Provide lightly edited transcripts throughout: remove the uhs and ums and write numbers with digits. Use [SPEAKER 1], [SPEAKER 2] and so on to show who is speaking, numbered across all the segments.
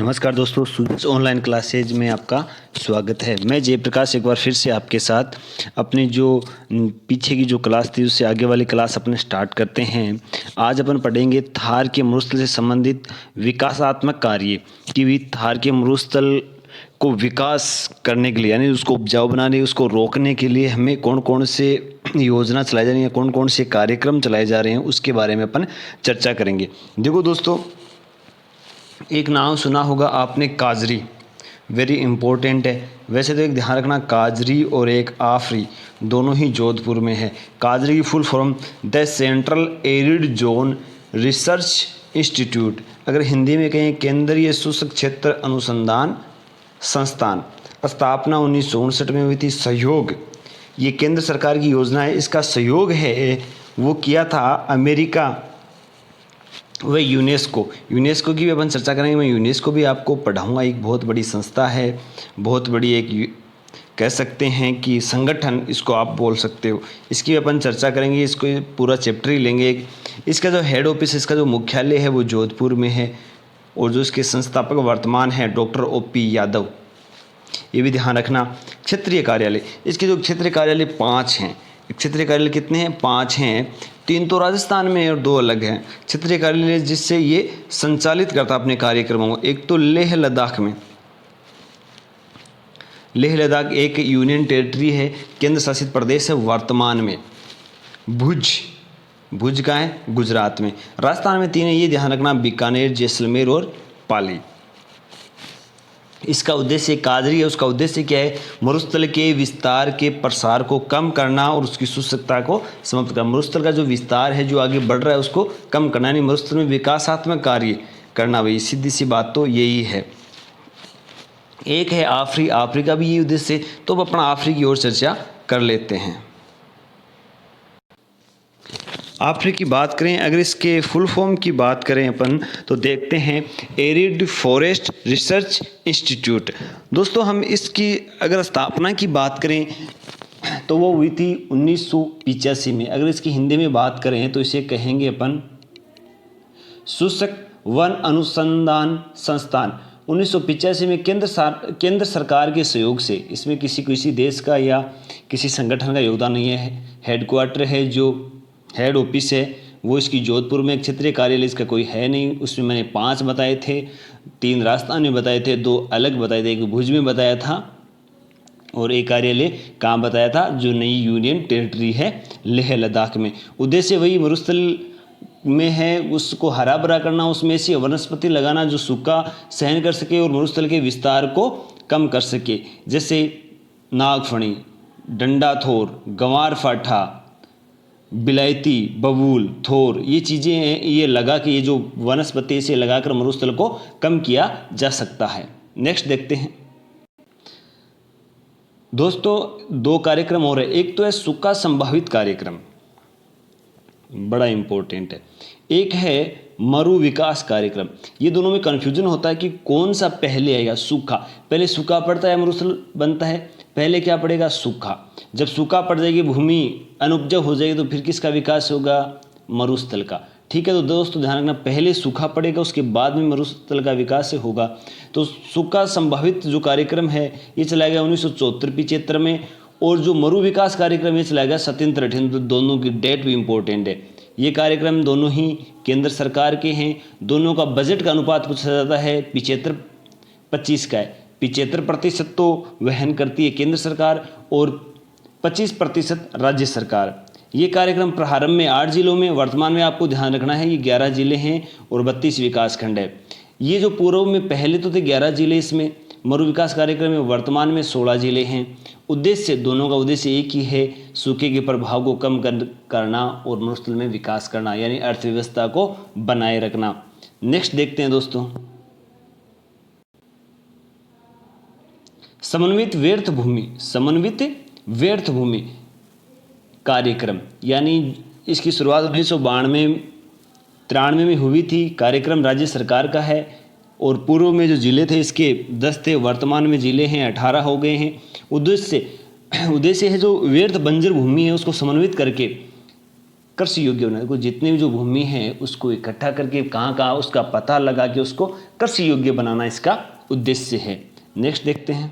[SPEAKER 1] नमस्कार दोस्तों, सूरज online classes में आपका स्वागत है। मैं जयप्रकाश एक बार फिर से आपके साथ अपनी जो पीछे की जो क्लास थी उससे आगे वाली क्लास अपने स्टार्ट करते हैं। आज अपन पढ़ेंगे थार के मरुस्थल से संबंधित विकासात्मक कार्य कि भी थार के मरुस्थल को विकास करने के लिए यानी उसको उपजाऊ बनाने, उसको रोकने के लिए हमें कौन कौन से योजना चलाई जा रही है, कौन कौन से कार्यक्रम चलाए जा रहे हैं, उसके बारे में अपन चर्चा करेंगे। देखो दोस्तों, एक नाम सुना होगा आपने, काजरी, वेरी इंपॉर्टेंट है। वैसे तो एक ध्यान रखना, काजरी और एक आफरी दोनों ही जोधपुर में है। काजरी की full form the central arid zone research institute, अगर हिंदी में कहें केंद्रीय शुष्क क्षेत्र अनुसंधान संस्थान। स्थापना 1959 में हुई थी। सहयोग, ये केंद्र सरकार की योजना है, इसका सहयोग है वो किया था अमेरिका वह यूनेस्को की भी अपन चर्चा करेंगे। मैं यूनेस्को भी आपको पढ़ाऊंगा। एक बहुत बड़ी संस्था है, बहुत बड़ी एक कह सकते हैं कि संगठन इसको आप बोल सकते हो। इसकी भी अपन चर्चा करेंगे, इसको पूरा चैप्टर ही लेंगे। इसका जो हेड ऑफिस, इसका जो मुख्यालय है वो जोधपुर में है और जो इसके संस्थापक वर्तमान है डॉक्टर OP यादव, ये भी ध्यान रखना। क्षेत्रीय कार्यालय, इसके जो क्षेत्रीय कार्यालय 5 हैं। क्षेत्रीय कार्यालय कितने हैं? 5 हैं। 3 तो राजस्थान में है और 2 अलग हैं। क्षेत्रीय कार्यालय जिससे ये संचालित करता अपने कार्यक्रमों को, एक तो लेह लद्दाख में। लेह लद्दाख एक यूनियन टेरिटरी है, केंद्र शासित प्रदेश है वर्तमान में। भुज का है गुजरात में। राजस्थान में 3 है, ये ध्यान रखना, बीकानेर, जैसलमेर और पाली। इसका उद्देश्य काजरी है, उसका उद्देश्य क्या है? मरुस्थल के विस्तार के प्रसार को कम करना और उसकी शुष्कता को समाप्त करना। मरुस्थल का जो विस्तार है, जो आगे बढ़ रहा है, उसको कम करना, यानी मरुस्थल में विकासात्मक कार्य करना। भाई सीधी सी बात तो यही है। एक है आफरी, आफरी का भी ये उद्देश्य है। तो अब अपना आफरी की ओर चर्चा कर लेते हैं। आफरी की बात करें, अगर इसके फुल फॉर्म की बात करें अपन तो देखते हैं एरिड फॉरेस्ट रिसर्च इंस्टीट्यूट। दोस्तों, हम इसकी अगर स्थापना की बात करें तो वो हुई थी 1985 में। अगर इसकी हिंदी में बात करें तो इसे कहेंगे अपन शुष्क वन अनुसंधान संस्थान। 1985 में केंद्र सरकार के सहयोग से, इसमें किसी देश का या किसी संगठन का योगदान नहीं है। हेडक्वार्टर है, जो हेड ऑफिस है वो इसकी जोधपुर में। क्षेत्रीय कार्यालय इसका कोई है नहीं। उसमें मैंने 5 बताए थे, 3 राजस्थान में बताए थे, 2 अलग बताए थे। एक भुज में बताया था और एक कार्यालय कहाँ बताया था, जो नई यूनियन टेरिटरी है लेह लद्दाख में। उद्देश्य वही मरुस्थल में है, उसको हरा भरा करना, उसमें ऐसी वनस्पति लगाना जो सूखा सहन कर सके और मरुस्थल के विस्तार को कम कर सके, जैसे नागफणी, डंडा थोर, गंवार फाठा, बिलायती, बबूल, थोर, ये चीज़ें हैं। ये लगा के, ये जो वनस्पति से लगाकर मरुस्थल को कम किया जा सकता है। नेक्स्ट देखते हैं दोस्तों, 2 कार्यक्रम और है। एक तो है सूखा संभावित कार्यक्रम, बड़ा इंपॉर्टेंट है। एक है मरु विकास कार्यक्रम। ये दोनों में कन्फ्यूजन होता है कि कौन सा पहले आएगा। सूखा, पहले सूखा पड़ता है मरुस्थल बनता है, पहले क्या पड़ेगा? सूखा। जब सूखा पड़ जाएगी, भूमि अनुपजाऊ हो जाएगी, तो फिर किसका विकास होगा? मरुस्थल का। ठीक है, तो दोस्तों ध्यान रखना, पहले सूखा पड़ेगा, उसके बाद में मरुस्थल का विकास होगा। तो सूखा संभावित जो कार्यक्रम है ये चलाया गया 1974-75 में, और जो मरु विकास कार्यक्रम ये चलाया गया 77-78। दोनों की डेट भी इंपॉर्टेंट है। ये कार्यक्रम दोनों ही केंद्र सरकार के हैं। दोनों का बजट का अनुपात पूछा जाता है 75-25 का है। 75% तो वहन करती है केंद्र सरकार और 25% राज्य सरकार। ये कार्यक्रम प्रारंभ में 8 जिलों में, वर्तमान में आपको ध्यान रखना है ये 11 जिले हैं और 32 विकास खंड है। ये जो पूर्व में पहले तो थे 11 जिले, इसमें मरु विकास कार्यक्रम में वर्तमान में 16 जिले हैं। उद्देश्य, दोनों का उद्देश्य एक ही है, सूखे के प्रभाव को कम करना और मरुस्थल में विकास करना, यानी अर्थव्यवस्था को बनाए रखना। नेक्स्ट देखते हैं दोस्तों, समन्वित व्यर्थ भूमि कार्यक्रम, यानी इसकी शुरुआत 1992-93 में हुई थी। कार्यक्रम राज्य सरकार का है और पूर्व में जो जिले थे इसके 10 थे, वर्तमान में जिले हैं 18 हो गए हैं। उद्देश्य है जो व्यर्थ बंजर भूमि है उसको समन्वित करके कृषि योग्य बनाना। देखो जितनी भी जो भूमि है उसको इकट्ठा करके कहाँ कहाँ उसका पता लगा के उसको कृषि योग्य बनाना इसका उद्देश्य है। नेक्स्ट देखते हैं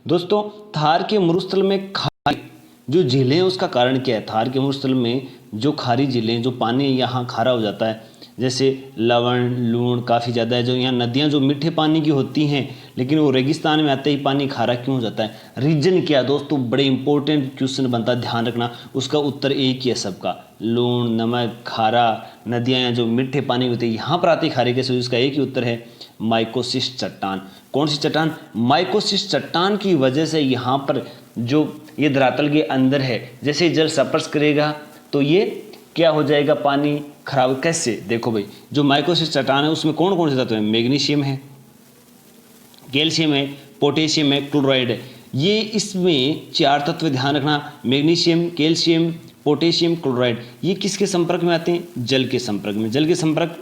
[SPEAKER 1] दोस्तों, थार के मरुस्थल में खारी जो झीलें हैं उसका कारण क्या है। थार के मरुस्थल में जो खारी झीलें, जो पानी यहाँ खारा हो जाता है, जैसे लवण लूण काफ़ी ज़्यादा है, जो यहाँ नदियाँ जो मीठे पानी की होती हैं लेकिन वो रेगिस्तान में आते ही पानी खारा क्यों हो जाता है, रीजन क्या है दोस्तों, बड़े इंपॉर्टेंट क्वेश्चन बनता है, ध्यान रखना। उसका उत्तर एक ही है सबका, लूण नमक खारा। नदियाँ यहाँ जो मीठे पानी होते हैं यहाँ पर आती खारे कैसे, उसका एक ही उत्तर है माइकोसिस चट्टान। कौन सी चट्टान, माइकोसिस चट्टान की वजह से यहाँ पर जो ये धरातल के अंदर है, जैसे जल स्पर्श करेगा तो ये क्या हो जाएगा, पानी खराब। कैसे, देखो भाई जो माइकोसिस चट्टान है उसमें कौन कौन से तत्व हैं, मैग्नीशियम है, कैल्शियम है, पोटेशियम है, क्लोराइड है। ये इसमें 4 तत्व ध्यान रखना, मैग्नीशियम कैल्शियम पोटेशियम क्लोराइड। ये किसके संपर्क में आते हैं, जल के संपर्क में। जल के संपर्क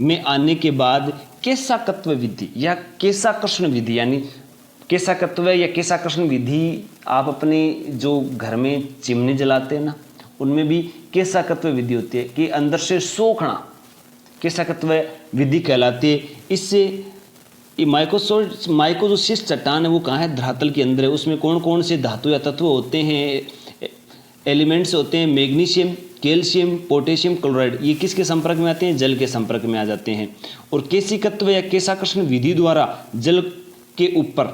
[SPEAKER 1] में आने के बाद केशाकत्व विधि या केशाकर्षण विधि, यानी केशाकत्व या केशाकर्षण विधि आप अपने जो घर में चिमनी जलाते हैं ना, उनमें भी केशाकत्व विधि होती है कि अंदर से सोखना, केशाकत्व विधि कहलाती है। इससे माइकोसिस चट्टान है वो कहाँ है, धरातल के अंदर है। उसमें कौन कौन से धातु या तत्व होते हैं, एलिमेंट्स होते हैं, मैग्नीशियम कैल्शियम पोटेशियम क्लोराइड। ये किसके संपर्क में आते हैं, जल के संपर्क में आ जाते हैं। और केशिकत्व या केशाकर्षण विधि द्वारा जल के ऊपर,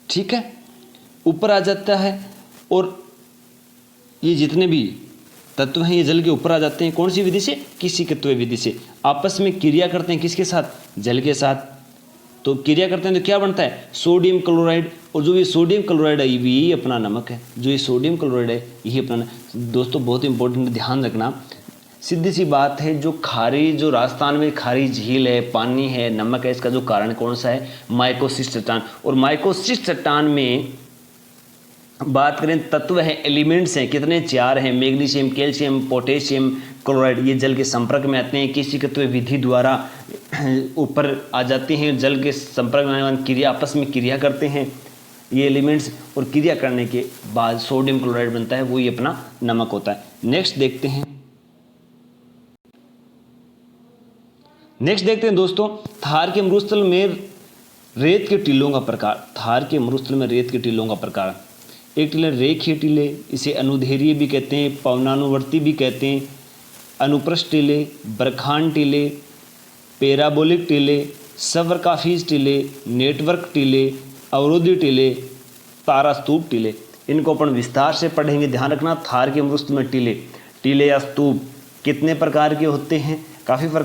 [SPEAKER 1] ठीक है, ऊपर आ जाता है। और ये जितने भी तत्व हैं ये जल के ऊपर आ जाते हैं। कौन सी विधि से, केशिकत्व विधि से। आपस में क्रिया करते हैं किसके साथ, जल के साथ। तो क्रिया करते हैं तो क्या बनता है, सोडियम क्लोराइड। और जो ये सोडियम क्लोराइड है यही अपना नमक है, जो ये सोडियम क्लोराइड है यही अपना। दोस्तों बहुत इंपॉर्टेंट ध्यान रखना, सीधी सी बात है, जो खारी, जो राजस्थान में खारी झील है, पानी है, नमक है, इसका जो कारण कौन सा है, माइकोसिस चट्टान। और माइकोसिस चट्टान में बात करें तत्व हैं, एलिमेंट्स हैं, कितने 4 हैं, मैग्नीशियम कैल्शियम पोटेशियम क्लोराइड। ये जल के संपर्क में आते हैं, केशिकत्व विधि द्वारा ऊपर आ जाते हैं, जल के संपर्क में आने वाली क्रिया, आपस में क्रिया करते हैं ये एलिमेंट्स। और क्रिया करने के बाद सोडियम क्लोराइड बनता है, वो ये अपना नमक होता है। नेक्स्ट देखते हैं दोस्तों, थार के मरुस्थल में रेत के टीलों का प्रकार। थार के मरुस्थल में रेत के टीलों का प्रकार, एक टीले रेखीय टीले, इसे अनुदैर्ध्य भी कहते हैं, पवनानुवर्ती भी कहते हैं, अनुप्रस्थ टीले, बरखान टीले, पैराबोलिक टीले, सवर्काफीज टीले, नेटवर्क टीले, अवरोधी टीले, तारास्तूप टीले। इनको अपन विस्तार से पढ़ेंगे। ध्यान रखना, थार के मरुस्थल में टीले या स्तूप कितने प्रकार के होते हैं, काफ़ी प्रकार